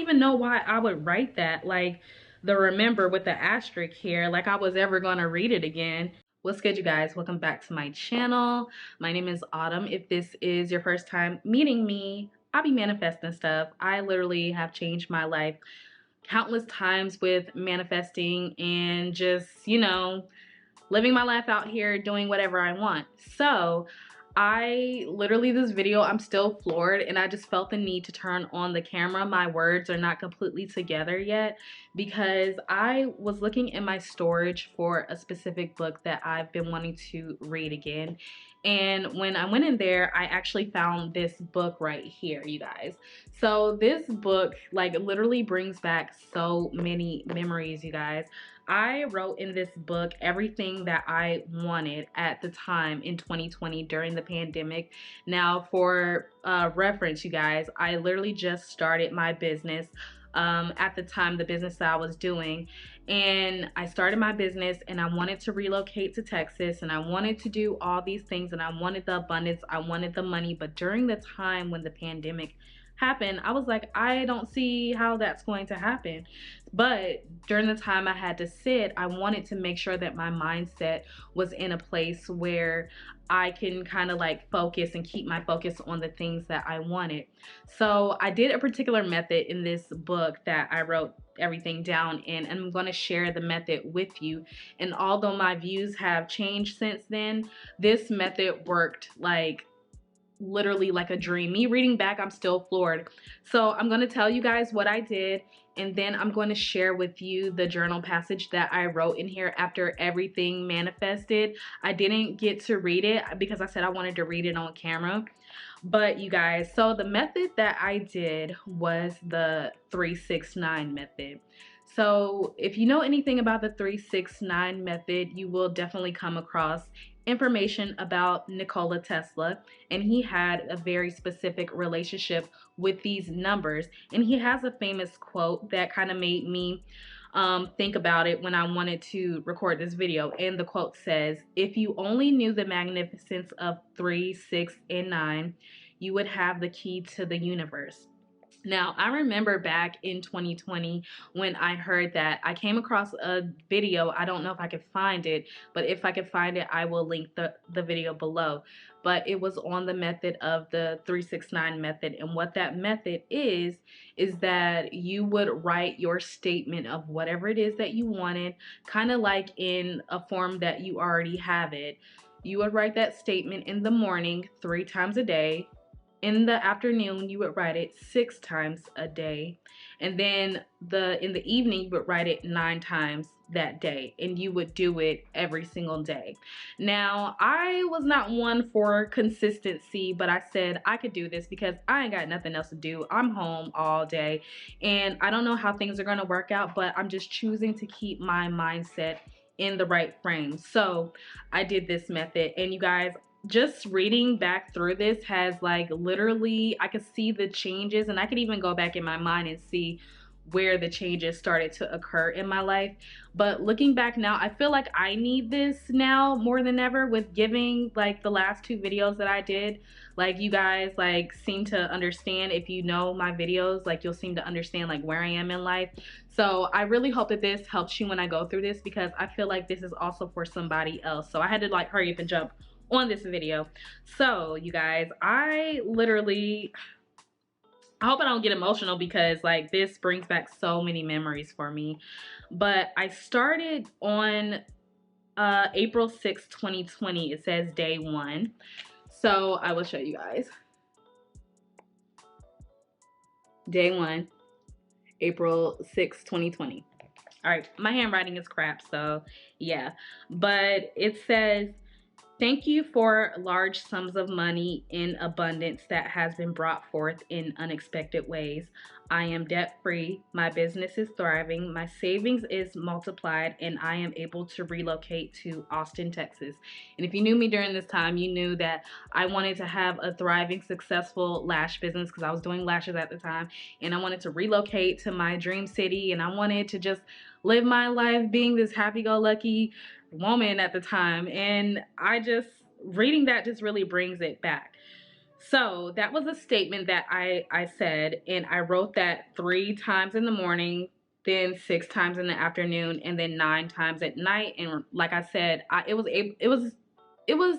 even know why I would write that, like the remember with the asterisk here, like I was ever gonna read it again. What's good, you guys? Welcome back to my channel. My name is Autumn. If this is your first time meeting me, I'll be manifesting stuff. I literally have changed my life countless times with manifesting and just, living my life out here doing whatever I want. So I literally, this video, I'm still floored, and I just felt the need to turn on the camera. My words are not completely together yet because I was looking in my storage for a specific book that I've been wanting to read again. And when I went in there, I actually found this book right here, you guys. So this book like literally brings back so many memories, you guys. I wrote in this book everything that I wanted at the time in 2020 during the pandemic. Now, for reference, you guys, I literally just started my business at the time, the business that I was doing. And I started my business and I wanted to relocate to Texas and I wanted to do all these things and I wanted the abundance, I wanted the money. But during the time when the pandemic happened, I was like, I don't see how that's going to happen. But during the time I had to sit, I wanted to make sure that my mindset was in a place where I can kind of like focus and keep my focus on the things that I wanted. So I did a particular method in this book that I wrote everything down in, and I'm going to share the method with you. And although my views have changed since then, this method worked like literally like a dream. Me reading back, I'm still floored. So I'm going to tell you guys what I did, and then I'm going to share with you the journal passage that I wrote in here after everything manifested. I didn't get to read it because I said I wanted to read it on camera. But you guys, so the method that I did was the 369 method. So if you know anything about the 369 method, you will definitely come across information about Nikola Tesla, and he had a very specific relationship with these numbers. And he has a famous quote that kind of made me think about it when I wanted to record this video. And the quote says, "If you only knew the magnificence of 3, 6, and 9, you would have the key to the universe." Now, I remember back in 2020 when I heard that, I came across a video. I don't know if I could find it, but if I could find it, I will link the video below. But it was on the method of the 369 method. And what that method is that you would write your statement of whatever it is that you wanted, kind of like in a form that you already have it. You would write that statement in the morning 3 times a day. In the afternoon, you would write it 6 times a day. And then in the evening, you would write it 9 times that day. And you would do it every single day. Now, I was not one for consistency, but I said I could do this because I ain't got nothing else to do. I'm home all day. And I don't know how things are going to work out, but I'm just choosing to keep my mindset in the right frame. So I did this method. And you guys, just reading back through this has like literally, I could see the changes, and I could even go back in my mind and see where the changes started to occur in my life. But looking back now, I feel like I need this now more than ever with giving like the last 2 videos that I did. Like you guys like seem to understand. If you know my videos, like you'll seem to understand like where I am in life. So I really hope that this helps you when I go through this, because I feel like this is also for somebody else. So I had to like hurry up and jump on this video. So you guys, I hope I don't get emotional because like this brings back so many memories for me. But I started on April 6, 2020. It says day 1. So I will show you guys. Day 1, April 6, 2020. All right, my handwriting is crap, so yeah. But it says, "Thank you for large sums of money in abundance that has been brought forth in unexpected ways. I am debt-free, my business is thriving, my savings is multiplied, and I am able to relocate to Austin, Texas." And if you knew me during this time, you knew that I wanted to have a thriving, successful lash business because I was doing lashes at the time, and I wanted to relocate to my dream city, and I wanted to just live my life being this happy-go-lucky woman at the time. And I just, reading that just really brings it back. So that was a statement that I said, and I wrote that 3 times in the morning, then 6 times in the afternoon, and then 9 times at night. And like I said, it was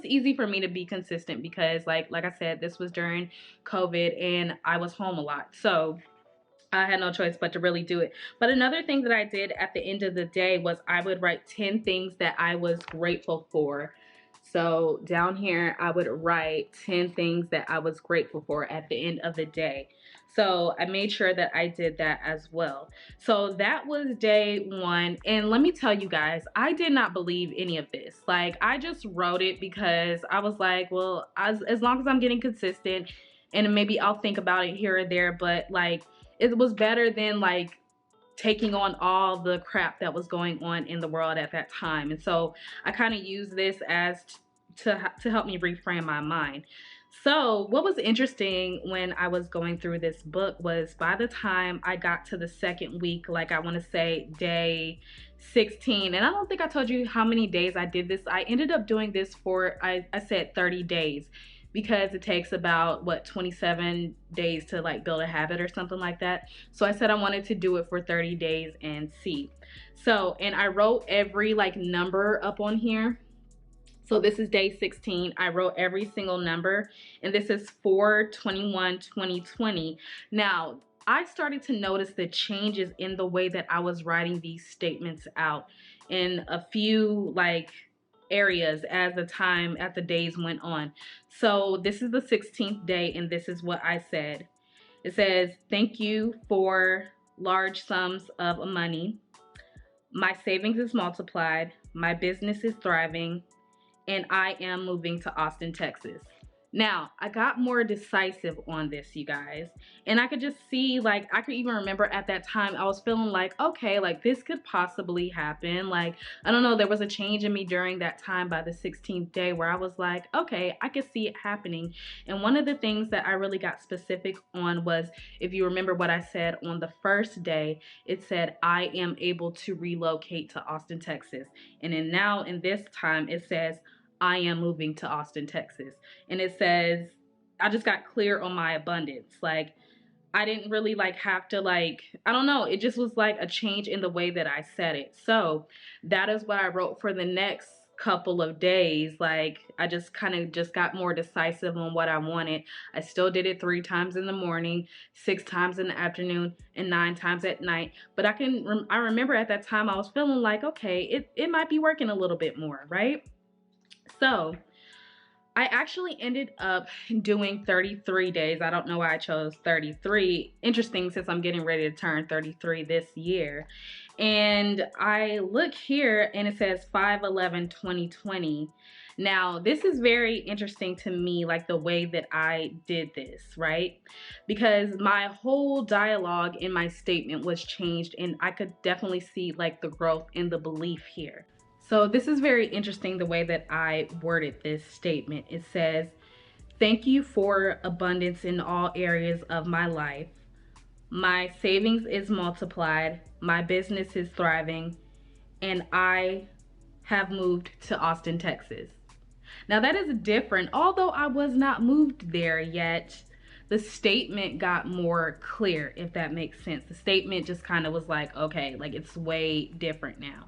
easy for me to be consistent because like I said, this was during COVID and I was home a lot. So I had no choice but to really do it. But another thing that I did at the end of the day was I would write 10 things that I was grateful for. So down here, I would write 10 things that I was grateful for at the end of the day. So I made sure that I did that as well. So that was day one. And let me tell you guys, I did not believe any of this. Like, I just wrote it because I was like, well, as long as I'm getting consistent, and maybe I'll think about it here or there, but like, it was better than like taking on all the crap that was going on in the world at that time. And so I kind of used this as to help me reframe my mind. So what was interesting when I was going through this book was by the time I got to the second week, like I want to say day 16, and I don't think I told you how many days I did this. I ended up doing this for, I said 30 days because it takes about what, 27 days to like build a habit or something like that. So I said I wanted to do it for 30 days and see. So, and I wrote every like number up on here. So this is day 16. I wrote every single number, and this is 4/21/2020. Now, I started to notice the changes in the way that I was writing these statements out in a few like areas as the days went on. So this is the 16th day, and this is what I said. It says, "Thank you for large sums of money. My savings is multiplied. My business is thriving, and I am moving to Austin, Texas." Now, I got more decisive on this, you guys. And I could just see, like, I could even remember at that time, I was feeling like, okay, like this could possibly happen. Like, I don't know, there was a change in me during that time by the 16th day where I was like, okay, I could see it happening. And one of the things that I really got specific on was, if you remember what I said on the first day, it said, I am able to relocate to Austin, Texas. And then now in this time, it says, I am moving to Austin, Texas. And it says, I just got clear on my abundance. Like, I didn't really like have to like, I don't know. It just was like a change in the way that I said it. So that is what I wrote for the next couple of days. Like, I just kind of just got more decisive on what I wanted. I still did it 3 times in the morning, 6 times in the afternoon, and 9 times at night. But I remember at that time I was feeling like, okay, it might be working a little bit more, right? So I actually ended up doing 33 days. I don't know why I chose 33. Interesting, since I'm getting ready to turn 33 this year. And I look here and it says 5/11/2020. Now, this is very interesting to me, like the way that I did this, right? Because my whole dialogue in my statement was changed, and I could definitely see like the growth in the belief here. So this is very interesting the way that I worded this statement. It says, "Thank you for abundance in all areas of my life. My savings is multiplied. My business is thriving. And I have moved to Austin, Texas." Now that is different. Although I was not moved there yet, the statement got more clear, if that makes sense. The statement just kind of was like, okay, like it's way different now.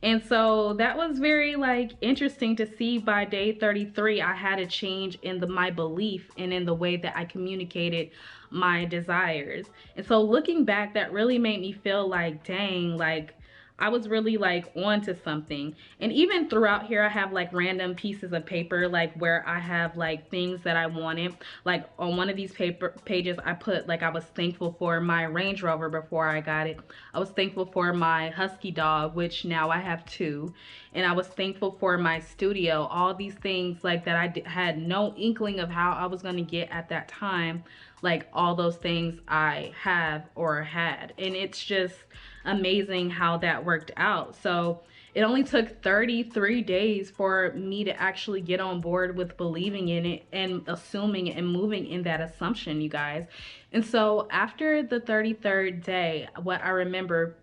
And so that was very like interesting to see. By day 33, I had a change in my belief and in the way that I communicated my desires. And so looking back, that really made me feel like, dang, like I was really like onto something. And even throughout here, I have like random pieces of paper, like where I have like things that I wanted. Like on one of these paper pages, I put like I was thankful for my Range Rover before I got it. I was thankful for my husky dog, which now I have 2. And I was thankful for my studio. All these things like that I had no inkling of how I was going to get at that time. Like all those things I have or had. And it's just amazing how that worked out. So it only took 33 days for me to actually get on board with believing in it and assuming it and moving in that assumption, you guys. And so after the 33rd day, what I remember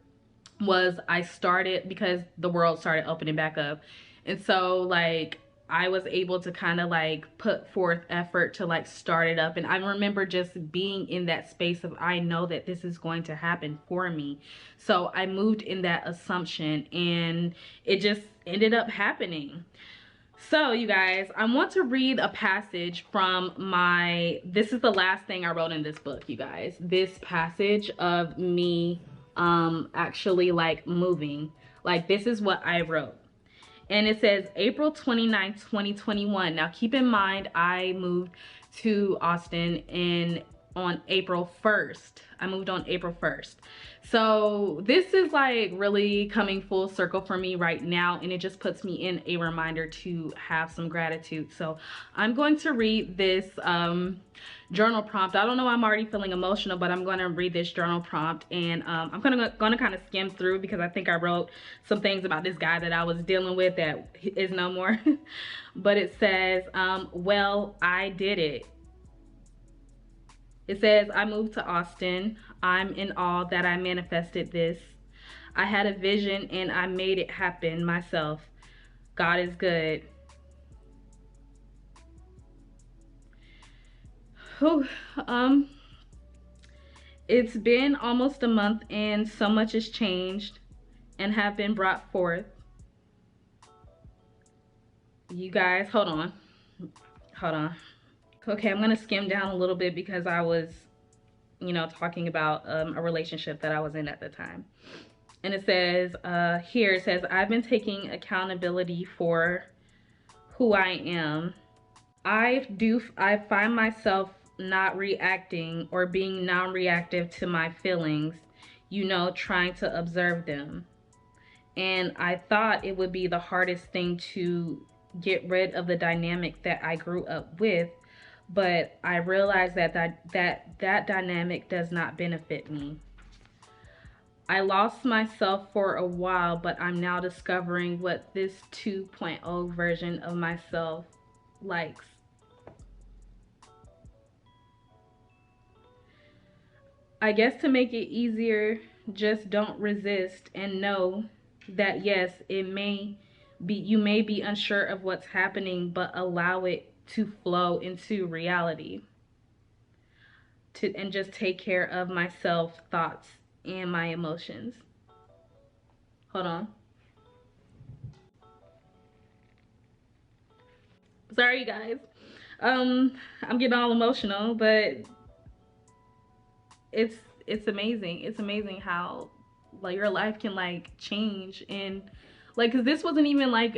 was I started, because the world started opening back up. And so like I was able to kind of like put forth effort to like start it up. And I remember just being in that space of, I know that this is going to happen for me. So I moved in that assumption and it just ended up happening. So you guys, I want to read a passage from this is the last thing I wrote in this book, you guys. This passage of me actually like moving. Like, this is what I wrote. And it says April 29th, 2021. Now keep in mind, I moved to Austin on April 1st. I moved on April 1st. So this is like really coming full circle for me right now, and it just puts me in a reminder to have some gratitude. So I'm going to read this journal prompt. I don't know, I'm already feeling emotional, but I'm going to read this journal prompt, and I'm gonna kind of skim through because I think I wrote some things about this guy that I was dealing with that is no more. But it says, well, I did it. It says, I moved to Austin. I'm in awe that I manifested this. I had a vision and I made it happen myself. God is good. Whew. It's been almost a month and so much has changed and have been brought forth. You guys, hold on. Okay, I'm gonna skim down a little bit because I was, you know, talking about a relationship that I was in at the time. And it says, here it says, I've been taking accountability for who I am. I find myself not reacting or being non-reactive to my feelings, you know, trying to observe them. And I thought it would be the hardest thing to get rid of the dynamic that I grew up with, but I realized that dynamic does not benefit me. I lost myself for a while, but I'm now discovering what this 2.0 version of myself likes. I guess to make it easier, just don't resist and know that yes, you may be unsure of what's happening, but allow it to flow into reality. And just take care of myself, thoughts, and my emotions. Hold on. Sorry, you guys. I'm getting all emotional, but it's amazing. It's amazing how like your life can like change, and like, cause this wasn't even like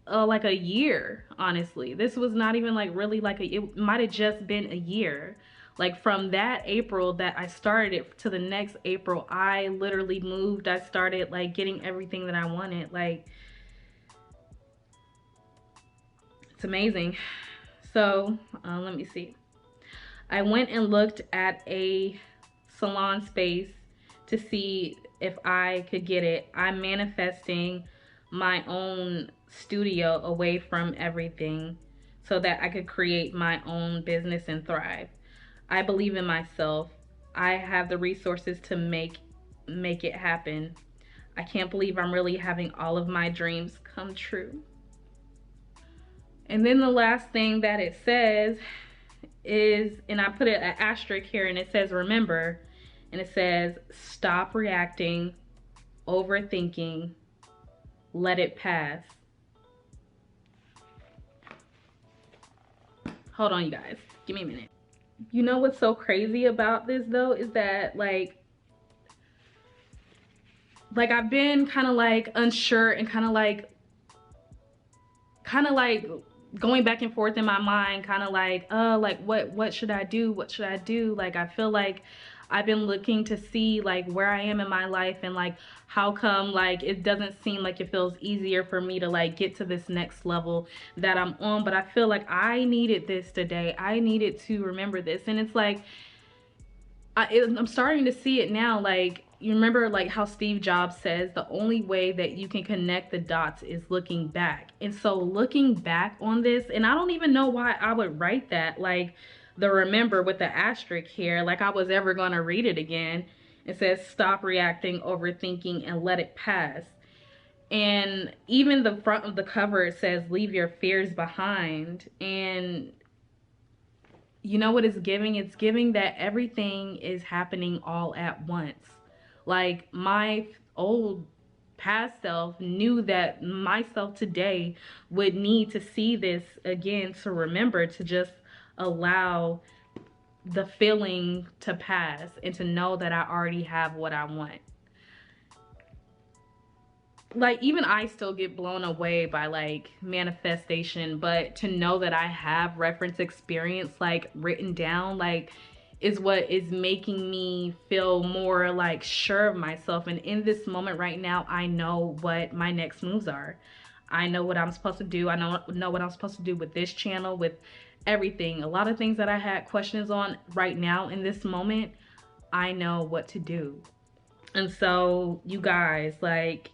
a year, honestly. This was not even like really like it might have just been a year. Like from that April that I started it to the next April, I literally moved. I started like getting everything that I wanted. Like, it's amazing. So let me see. I went and looked at a salon space to see if I could get it. I'm manifesting my own studio away from everything so that I could create my own business and thrive. I believe in myself. I have the resources to make it happen. I can't believe I'm really having all of my dreams come true. And then the last thing that it says is, and I put it an asterisk here, and it says remember, and it says stop reacting, overthinking, let it pass. Hold on, you guys, give me a minute. You know what's so crazy about this though is that like I've been kind of like unsure and kind of like going back and forth in my mind, kind of like what should I do, what should I do? Like I feel like I've been looking to see like where I am in my life, and like how come like it doesn't seem like it feels easier for me to like get to this next level that I'm on. But I feel like I needed this today. I needed to remember this. And it's like I'm starting to see it now. Like, you remember like how Steve Jobs says the only way that you can connect the dots is looking back. And so looking back on this, and I don't even know why I would write that, like the remember with the asterisk here, like I was ever going to read it again. It says stop reacting, overthinking, and let it pass. And even the front of the cover, it says, leave your fears behind. And you know what it's giving? It's giving that everything is happening all at once. Like, my old past self knew that myself today would need to see this again, to remember to just allow the feeling to pass and to know that I already have what I want. Like, even I still get blown away by like manifestation, but to know that I have reference experience like written down, like, is what is making me feel more like sure of myself. And in this moment right now, I know what my next moves are. I know what I'm supposed to do. I know what I'm supposed to do with this channel, with everything. A lot of things that I had questions on right now in this moment, I know what to do. And so you guys, like,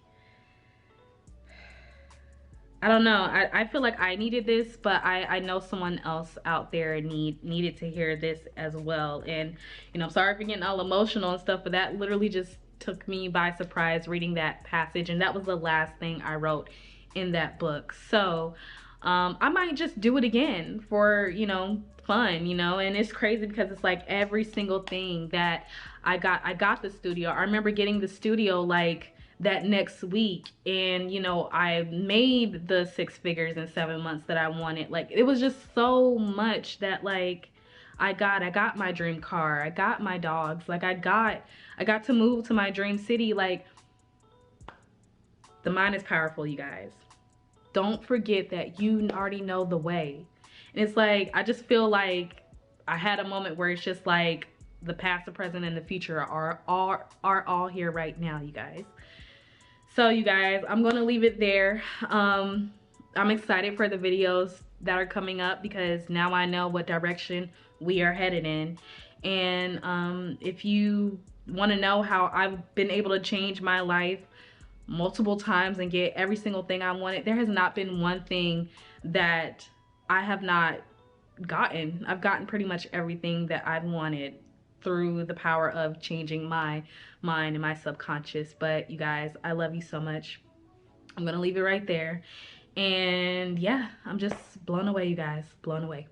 I don't know. I feel like I needed this, but I know someone else out there needed to hear this as well. And, you know, I'm sorry for getting all emotional and stuff, but that literally just took me by surprise reading that passage. And that was the last thing I wrote in that book. So I might just do it again for, you know, fun, you know. And it's crazy because it's like every single thing that I got the studio. I remember getting the studio like that next week, and you know, I made the 6 figures in 7 months that I wanted. Like, it was just so much that like I got my dream car, I got my dogs, like I got to move to my dream city. Like, the mind is powerful, you guys. Don't forget that you already know the way. And it's like, I just feel like I had a moment where it's just like the past, the present, and the future are all here right now, you guys. So you guys, I'm gonna leave it there. I'm excited for the videos that are coming up because now I know what direction we are headed in. And if you want to know how I've been able to change my life multiple times and get every single thing I wanted, there has not been one thing that I have not gotten. I've gotten pretty much everything that I've wanted through the power of changing my mind and my subconscious. But you guys, I love you so much. I'm gonna leave it right there. And yeah, I'm just blown away, you guys. Blown away.